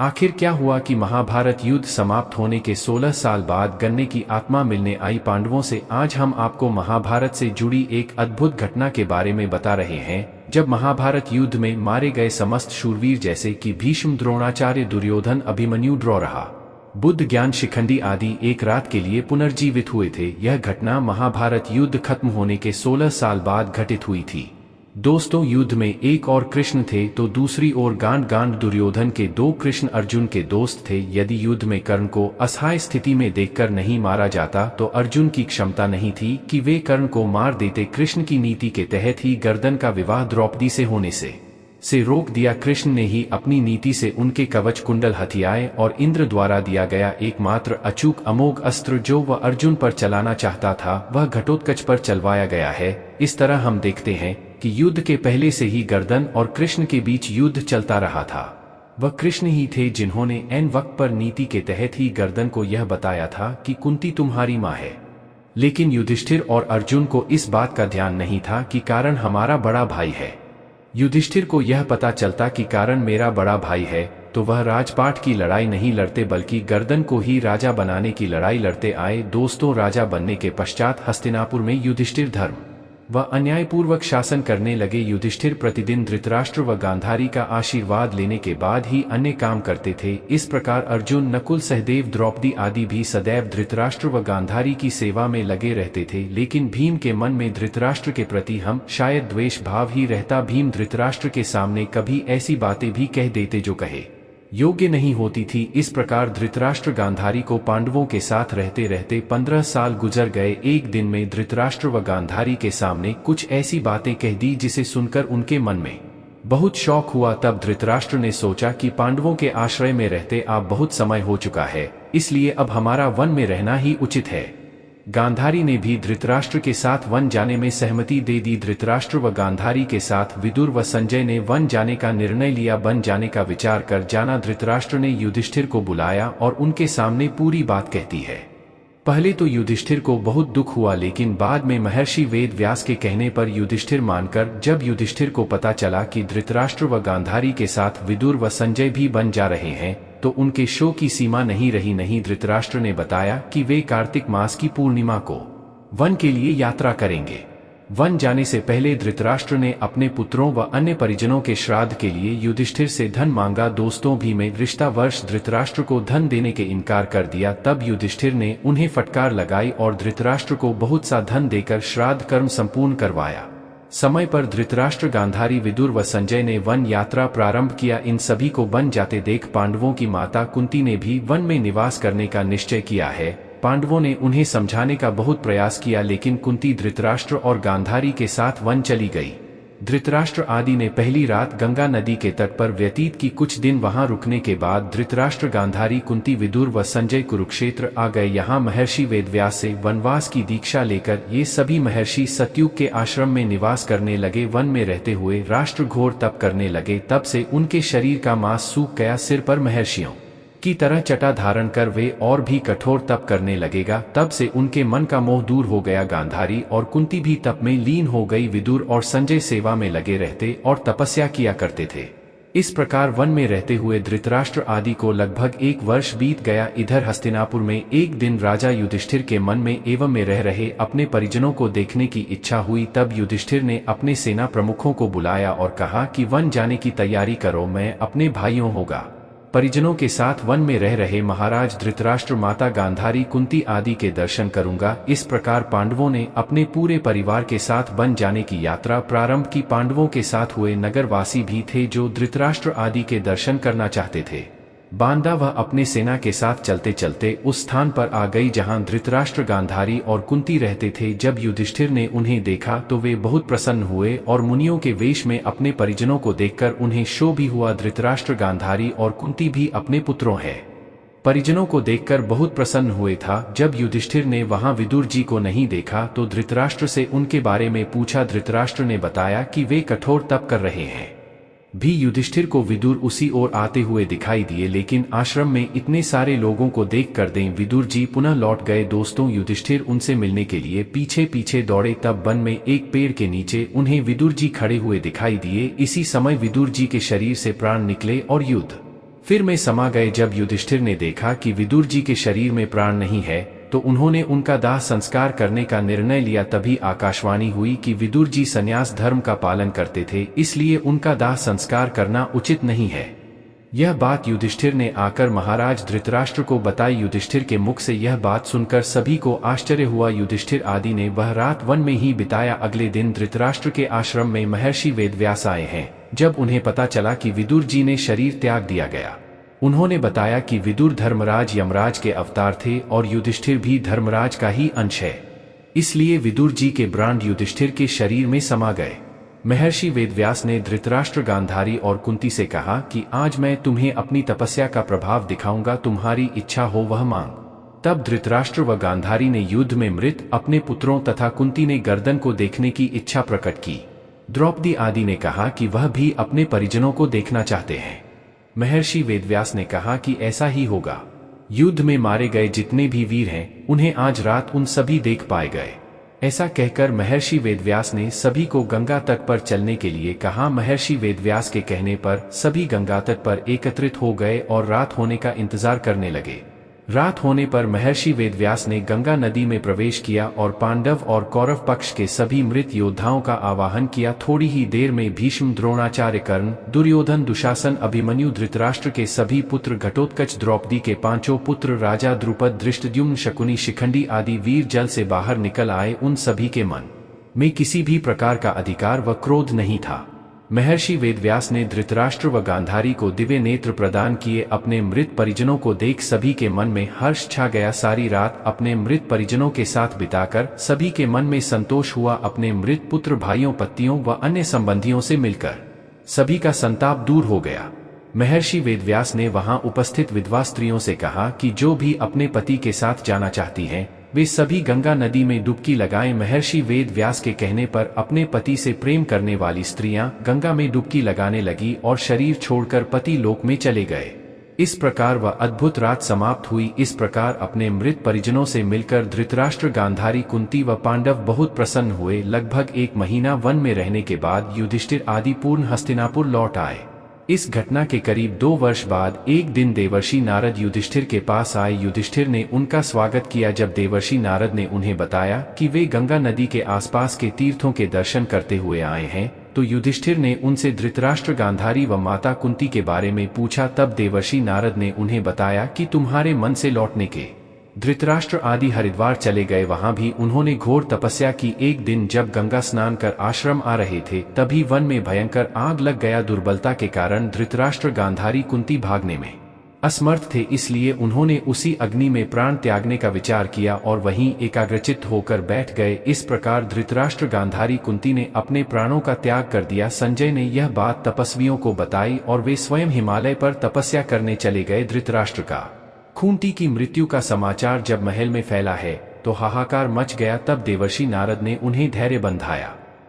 आखिर क्या हुआ कि महाभारत युद्ध समाप्त होने के 16 साल बाद गन्ने की आत्मा मिलने आई पांडवों से आज हम आपको महाभारत से जुड़ी एक अद्भुत घटना के बारे में बता रहे हैं। जब महाभारत युद्ध में मारे गए समस्त शूरवीर जैसे कि भीष्म, द्रोणाचार्य, दुर्योधन, अभिमन्यु, ड्रौ रहा, बुद्ध, ज्ञान, शिखंडी आदि एक रात के लिए पुनर्जीवित हुए थे। यह घटना महाभारत युद्ध खत्म होने के 16 साल बाद घटित हुई थी। दोस्तों, युद्ध में एक और कृष्ण थे तो दूसरी ओर गांड दुर्योधन के दो कृष्ण अर्जुन के दोस्त थे। यदि युद्ध में कर्ण को असहाय स्थिति में देखकर नहीं मारा जाता तो अर्जुन की क्षमता नहीं थी कि वे कर्ण को मार देते। कृष्ण की नीति के तहत ही गर्दन का विवाह द्रौपदी से होने से रोक दिया। कृष्ण ने ही अपनी नीति से उनके कवच कुंडल हथियाए और इंद्र द्वारा दिया गया एकमात्र अचूक अमोघ अस्त्र जो वह अर्जुन पर चलाना चाहता था वह घटोत्कच पर चलवाया गया है। इस तरह हम देखते हैं कि युद्ध के पहले से ही गर्दन और कृष्ण के बीच युद्ध चलता रहा था। वह कृष्ण ही थे जिन्होंने ऐन वक्त पर नीति के तहत ही गर्दन को यह बताया था कि कुंती तुम्हारी माँ है। लेकिन युधिष्ठिर और अर्जुन को इस बात का ध्यान नहीं था कि कारण हमारा बड़ा भाई है। युधिष्ठिर को यह पता चलता कि कारण मेरा बड़ा भाई है तो वह राजपाट की लड़ाई नहीं लड़ते बल्कि गर्दन को ही राजा बनाने की लड़ाई लड़ते आए। दोस्तों, राजा बनने के पश्चात हस्तिनापुर में युधिष्ठिर धर्म व अन्यायपूर्वक शासन करने लगे। युधिष्ठिर प्रतिदिन धृतराष्ट्र व गांधारी का आशीर्वाद लेने के बाद ही अन्य काम करते थे। इस प्रकार अर्जुन, नकुल, सहदेव, द्रौपदी आदि भी सदैव धृतराष्ट्र व गांधारी की सेवा में लगे रहते थे। लेकिन भीम के मन में धृतराष्ट्र के प्रति शायद द्वेष भाव ही रहता। भीम धृतराष्ट्र के सामने कभी ऐसी बातें भी कह देते जो कहे योग्य नहीं होती थी। इस प्रकार धृतराष्ट्र गांधारी को पांडवों के साथ रहते रहते 15 साल गुजर गए। एक दिन में धृतराष्ट्र व गांधारी के सामने कुछ ऐसी बातें कह दी जिसे सुनकर उनके मन में बहुत शौक हुआ। तब धृतराष्ट्र ने सोचा कि पांडवों के आश्रय में रहते आप बहुत समय हो चुका है, इसलिए अब हमारा वन में रहना ही उचित है। गांधारी ने भी धृतराष्ट्र के साथ वन जाने में सहमति दे दी। धृतराष्ट्र व गांधारी के साथ विदुर व संजय ने वन जाने का निर्णय लिया। वन जाने का विचार कर जाना। धृतराष्ट्र ने युधिष्ठिर को बुलाया और उनके सामने पूरी बात कहती है। पहले तो युधिष्ठिर को बहुत दुख हुआ, लेकिन बाद में महर्षि वेद व्यास के कहने पर युधिष्ठिर मानकर जब युधिष्ठिर को पता चला कि धृतराष्ट्र व गांधारी के साथ विदुर व संजय भी वन जा रहे हैं तो उनके शोक की सीमा नहीं रही। नहीं, धृतराष्ट्र ने बताया कि वे कार्तिक मास की पूर्णिमा को वन के लिए यात्रा करेंगे। वन जाने से पहले धृतराष्ट्र ने अपने पुत्रों व अन्य परिजनों के श्राद्ध के लिए युधिष्ठिर से धन मांगा। दोस्तों, भीम में रिश्ता वर्ष धृतराष्ट्र को धन देने के इनकार कर दिया। तब युधिष्ठिर ने उन्हें फटकार लगाई और धृतराष्ट्र को बहुत सा धन देकर श्राद्ध कर्म संपूर्ण करवाया। समय पर धृतराष्ट्र, गांधारी, विदुर व संजय ने वन यात्रा प्रारंभ किया। इन सभी को वन जाते देख पांडवों की माता कुंती ने भी वन में निवास करने का निश्चय किया है। पांडवों ने उन्हें समझाने का बहुत प्रयास किया, लेकिन कुंती धृतराष्ट्र और गांधारी के साथ वन चली गई। धृतराष्ट्र आदि ने पहली रात गंगा नदी के तट पर व्यतीत की। कुछ दिन वहां रुकने के बाद धृतराष्ट्र, गांधारी, कुंती, विदुर व संजय कुरुक्षेत्र आ गए। यहाँ महर्षि वेदव्यास से वनवास की दीक्षा लेकर ये सभी महर्षि सतयुग के आश्रम में निवास करने लगे। वन में रहते हुए राष्ट्र घोर तप करने लगे। तब से उनके शरीर का मांस सूख गया। सिर पर महर्षियों की तरह चटा धारण कर वे और भी कठोर तप करने लगेगा। तब से उनके मन का मोह दूर हो गया। गांधारी और कुंती भी तप में लीन हो गई। विदुर और संजय सेवा में लगे रहते और तपस्या किया करते थे। इस प्रकार वन में रहते हुए धृतराष्ट्र आदि को लगभग 1 वर्ष बीत गया। इधर हस्तिनापुर में एक दिन राजा युधिष्ठिर के मन में एवं में रह रहे अपने परिजनों को देखने की इच्छा हुई। तब युधिष्ठिर ने अपने सेना प्रमुखों को बुलाया और कहा कि वन जाने की तैयारी करो, मैं अपने भाइयों होगा परिजनों के साथ वन में रह रहे महाराज धृतराष्ट्र, माता गांधारी, कुंती आदि के दर्शन करूंगा। इस प्रकार पांडवों ने अपने पूरे परिवार के साथ वन जाने की यात्रा प्रारंभ की। पांडवों के साथ हुए नगरवासी भी थे जो धृतराष्ट्र आदि के दर्शन करना चाहते थे। बांदा वह अपने सेना के साथ चलते चलते उस स्थान पर आ गई जहां धृतराष्ट्र, गांधारी और कुंती रहते थे। जब युधिष्ठिर ने उन्हें देखा तो वे बहुत प्रसन्न हुए और मुनियों के वेश में अपने परिजनों को देखकर उन्हें शोभ भी हुआ। धृतराष्ट्र, गांधारी और कुंती भी अपने पुत्रों हैं परिजनों को देखकर बहुत प्रसन्न हुए था। जब युधिष्ठिर ने वहां विदुर जी को नहीं देखा तो धृतराष्ट्र से उनके बारे में पूछा। धृतराष्ट्र ने बताया कि वे कठोर तप कर रहे हैं। भी युधिष्ठिर को विदुर उसी ओर आते हुए दिखाई दिए, लेकिन आश्रम में इतने सारे लोगों को देख कर दें विदुर जी पुनः लौट गए। दोस्तों, युधिष्ठिर उनसे मिलने के लिए पीछे पीछे दौड़े। तब वन में एक पेड़ के नीचे उन्हें विदुर जी खड़े हुए दिखाई दिए। इसी समय विदुर जी के शरीर से प्राण निकले और युद्ध फिर में समा गए। जब युधिष्ठिर ने देखा कि विदुर जी के शरीर में प्राण नहीं है, तो उन्होंने उनका दाह संस्कार करने का निर्णय लिया। तभी आकाशवाणी हुई कि विदुर जी संन्यास धर्म का पालन करते थे, इसलिए उनका दाह संस्कार करना उचित नहीं है। यह बात युधिष्ठिर ने आकर महाराज धृतराष्ट्र को बताई। युधिष्ठिर के मुख से यह बात सुनकर सभी को आश्चर्य हुआ। युधिष्ठिर आदि ने वह रात वन में ही बिताया। अगले दिन धृतराष्ट्र के आश्रम में महर्षि वेदव्यास आए हैं। जब उन्हें पता चला कि विदुर जी ने शरीर त्याग दिया गया, उन्होंने बताया कि विदुर धर्मराज यमराज के अवतार थे और युधिष्ठिर भी धर्मराज का ही अंश है, इसलिए विदुर जी के ब्रांड युधिष्ठिर के शरीर में समा गए। महर्षि वेदव्यास ने धृतराष्ट्र, गांधारी और कुंती से कहा कि आज मैं तुम्हें अपनी तपस्या का प्रभाव दिखाऊंगा, तुम्हारी इच्छा हो वह मांग। तब धृतराष्ट्र व गांधारी ने युद्ध में मृत अपने पुत्रों तथा कुंती ने गर्दन को देखने की इच्छा प्रकट की। द्रौपदी आदि ने कहा कि वह भी अपने परिजनों को देखना चाहते हैं। महर्षि वेदव्यास ने कहा कि ऐसा ही होगा। युद्ध में मारे गए जितने भी वीर हैं, उन्हें आज रात उन सभी देख पाए गए। ऐसा कहकर महर्षि वेदव्यास ने सभी को गंगा तट पर चलने के लिए कहा। महर्षि वेदव्यास के कहने पर सभी गंगा तट पर एकत्रित हो गए और रात होने का इंतजार करने लगे। रात होने पर महर्षि वेदव्यास ने गंगा नदी में प्रवेश किया और पांडव और कौरव पक्ष के सभी मृत योद्धाओं का आवाहन किया। थोड़ी ही देर में भीष्म, द्रोणाचार्य, कर्ण, दुर्योधन, दुशासन, अभिमन्यु, धृतराष्ट्र के सभी पुत्र, घटोत्कच, द्रौपदी के पांचों पुत्र, राजा द्रुपद, धृष्टद्युम्न, शकुनी, शिखंडी आदि वीर जल से बाहर निकल आए। उन सभी के मन में किसी भी प्रकार का अधिकार व क्रोध नहीं था। महर्षि वेदव्यास ने धृतराष्ट्र व गांधारी को दिव्य नेत्र प्रदान किए। अपने मृत परिजनों को देख सभी के मन में हर्ष छा गया। सारी रात अपने मृत परिजनों के साथ बिताकर सभी के मन में संतोष हुआ। अपने मृत पुत्र, भाइयों, पत्नियों व अन्य संबंधियों से मिलकर सभी का संताप दूर हो गया। महर्षि वेदव्यास ने वहां उपस्थित विधवा स्त्रियों से कहा कि जो भी अपने पति के साथ जाना चाहती हैं, वे सभी गंगा नदी में डुबकी लगाएं। महर्षि वेदव्यास के कहने पर अपने पति से प्रेम करने वाली स्त्रियां गंगा में डुबकी लगाने लगी और शरीर छोड़कर पति लोक में चले गए। इस प्रकार वह अद्भुत रात समाप्त हुई। इस प्रकार अपने मृत परिजनों से मिलकर धृतराष्ट्र, गांधारी, कुंती व पांडव बहुत प्रसन्न हुए। लगभग 1 महीना वन में रहने के बाद युधिष्ठिर आदि पूर्ण हस्तिनापुर लौट आए। इस घटना के करीब 2 वर्ष बाद एक दिन देवर्षि नारद युधिष्ठिर के पास आए। युधिष्ठिर ने उनका स्वागत किया। जब देवर्षि नारद ने उन्हें बताया कि वे गंगा नदी के आसपास के तीर्थों के दर्शन करते हुए आए हैं, तो युधिष्ठिर ने उनसे धृतराष्ट्र, गांधारी व माता कुंती के बारे में पूछा। तब देवर्षि नारद ने उन्हें बताया कि तुम्हारे मन से लौटने के धृतराष्ट्र आदि हरिद्वार चले गए। वहां भी उन्होंने घोर तपस्या की। एक दिन जब गंगा स्नान कर आश्रम आ रहे थे, तभी वन में भयंकर आग लग गया। दुर्बलता के कारण धृतराष्ट्र, गांधारी, कुंती भागने में असमर्थ थे, इसलिए उन्होंने उसी अग्नि में प्राण त्यागने का विचार किया और वहीं एकाग्रचित्त होकर बैठ गए। इस प्रकार धृतराष्ट्र, गांधारी, कुंती ने अपने प्राणों का त्याग कर दिया। संजय ने यह बात तपस्वियों को बताई और वे स्वयं हिमालय पर तपस्या करने चले गए। धृतराष्ट्र का कुंती की मृत्यु का समाचार जब महल में फैला है, तो हाहाकार मच गया। तब देवर्षि नारद ने उन्हें धैर्य बंधाया।